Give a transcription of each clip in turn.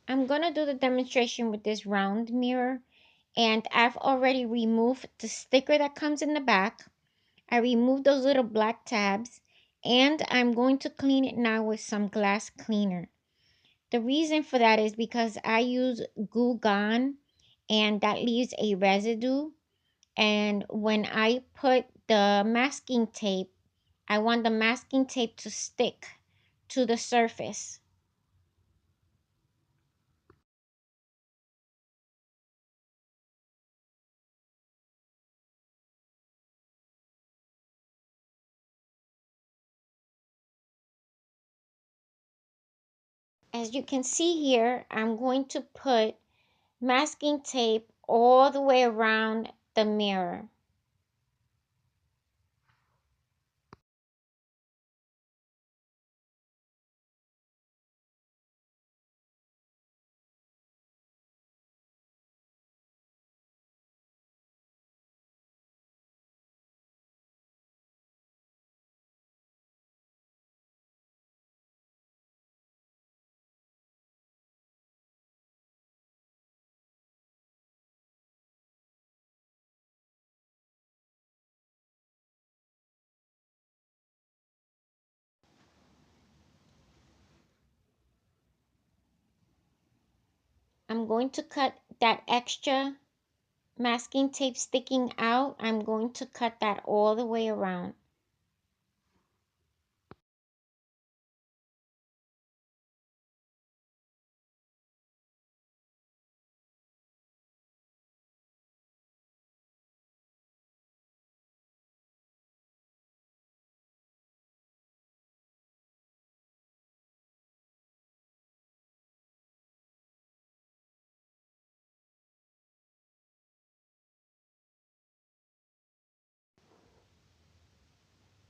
I'm gonna do the demonstration with this round mirror, and I've already removed the sticker that comes in the back. I removed those little black tabs, and I'm going to clean it now with some glass cleaner. The reason for that is because I use Goo Gone, and that leaves a residue. And when I put the masking tape, I want the masking tape to stick to the surface. As you can see here, I'm going to put masking tape all the way around the mirror. I'm going to cut that extra masking tape sticking out. I'm going to cut that all the way around.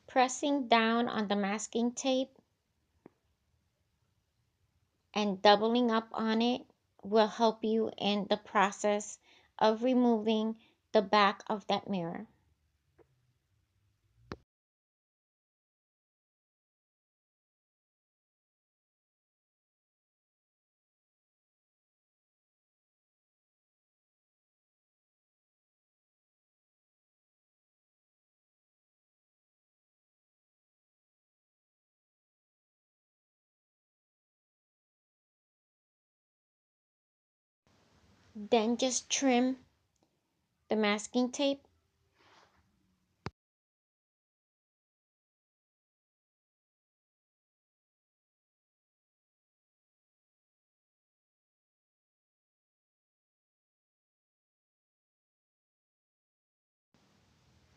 Pressing down on the masking tape and doubling up on it will help you in the process of removing the back of that mirror. Then just trim the masking tape.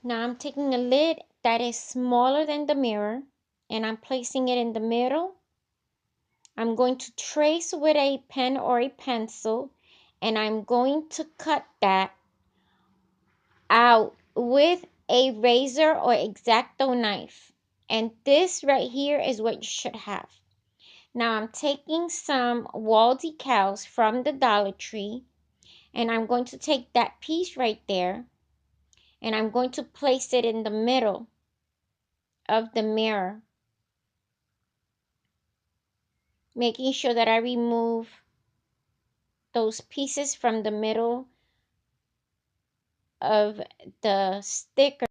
Now I'm taking a lid that is smaller than the mirror and I'm placing it in the middle. I'm going to trace with a pen or a pencil, and I'm going to cut that out with a razor or X-Acto knife. And this right here is what you should have. Now I'm taking some wall decals from the Dollar Tree, and I'm going to take that piece right there, and I'm going to place it in the middle of the mirror, making sure that I remove those pieces from the middle of the sticker.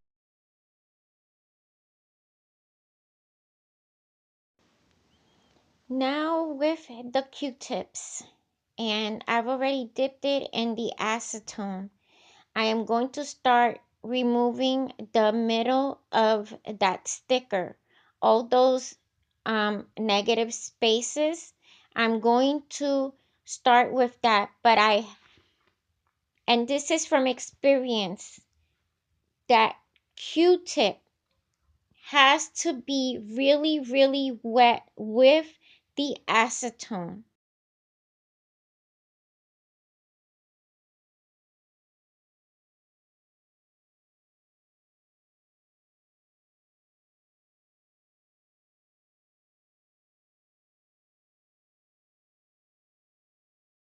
Now with the Q-tips, and I've already dipped it in the acetone, I am going to start removing the middle of that sticker, all those negative spaces. I'm going to start with that, and this is from experience, that Q-tip has to be really, really wet with the acetone.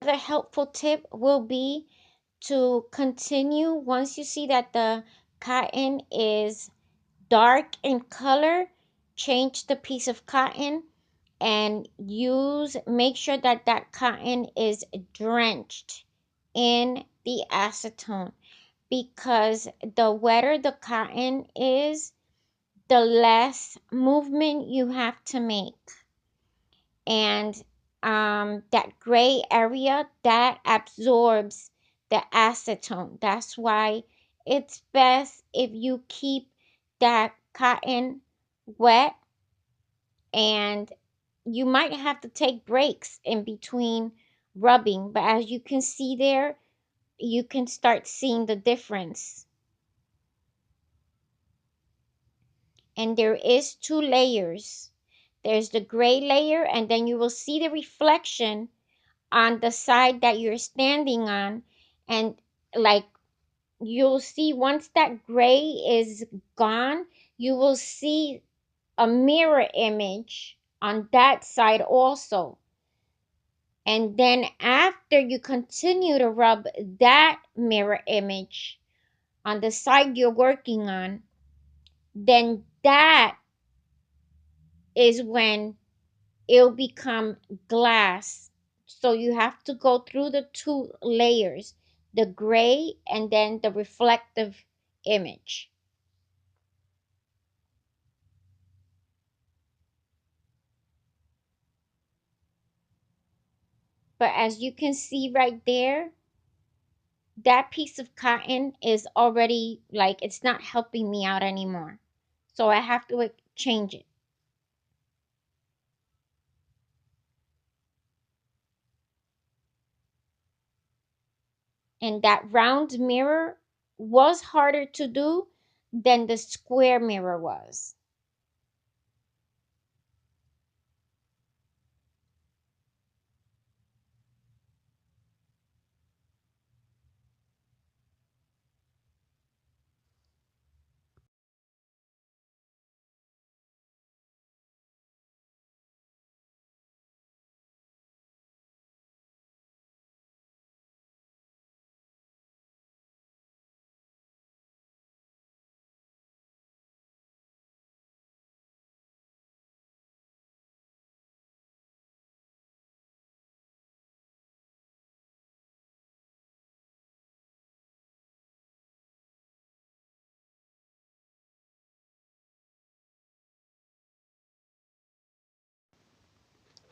Another helpful tip will be to continue once you see that the cotton is dark in color, change the piece of cotton and make sure that that cotton is drenched in the acetone, because the wetter the cotton is, the less movement you have to make. And that gray area, that absorbs the acetone. That's why it's best if you keep that cotton wet, and you might have to take breaks in between rubbing, but as you can see there, you can start seeing the difference. And there is two layers. There's the gray layer, and then you will see the reflection on the side that you're standing on. And like, you'll see once that gray is gone, you will see a mirror image on that side also. And then after you continue to rub that mirror image on the side you're working on, then that is when it'll become glass. So you have to go through the two layers, the gray and then the reflective image. But as you can see right there, that piece of cotton is already, like, it's not helping me out anymore. So I have to change it. And that round mirror was harder to do than the square mirror was.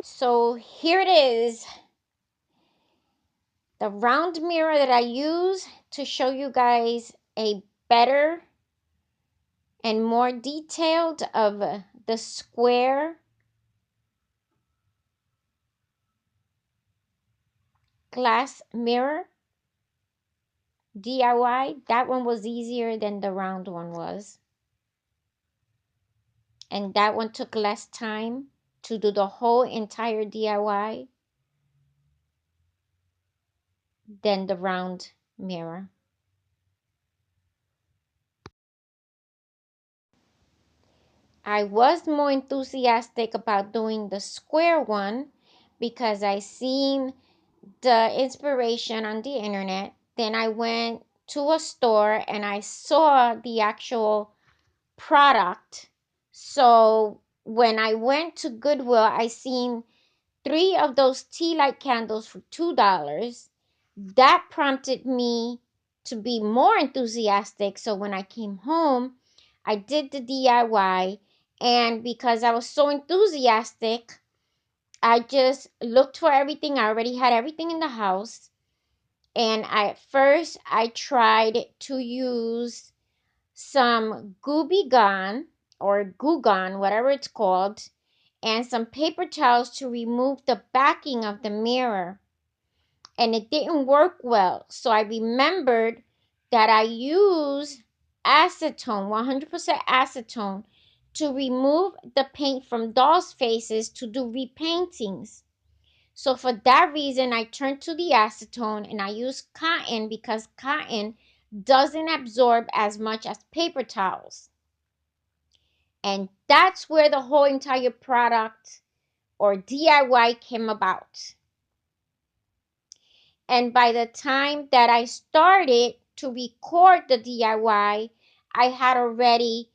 So here it is, the round mirror that I use to show you guys a better and more detailed of the square glass mirror DIY. That one was easier than the round one was. And that one took less time to do the whole entire DIY than the round mirror. I was more enthusiastic about doing the square one because I seen the inspiration on the internet. Then I went to a store and I saw the actual product. So when I went to Goodwill, I seen 3 of those tea light candles for $2. That prompted me to be more enthusiastic. So when I came home, I did the DIY. And because I was so enthusiastic, I just looked for everything. I already had everything in the house. And at first, I tried to use some Gooby Gone or Goo Gone, whatever it's called, and some paper towels to remove the backing of the mirror. And it didn't work well. So I remembered that I used acetone, 100% acetone, to remove the paint from dolls' faces to do repaintings. So for that reason, I turned to the acetone and I used cotton because cotton doesn't absorb as much as paper towels. And that's where the whole entire product or DIY came about. And by the time that I started to record the DIY, I had already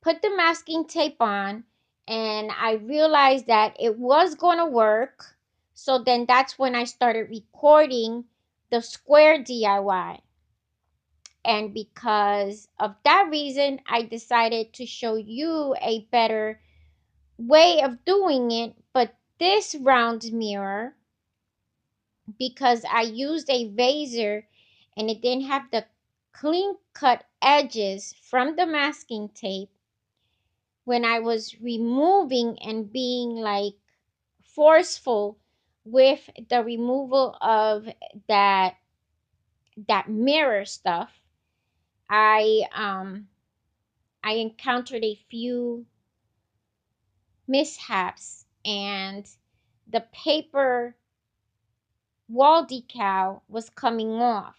put the masking tape on and I realized that it was going to work. So then that's when I started recording the square DIY. And because of that reason, I decided to show you a better way of doing it. But this round mirror, because I used a razor and it didn't have the clean cut edges from the masking tape, when I was removing and being like forceful with the removal of that mirror stuff, I encountered a few mishaps, and the paper wall decal was coming off.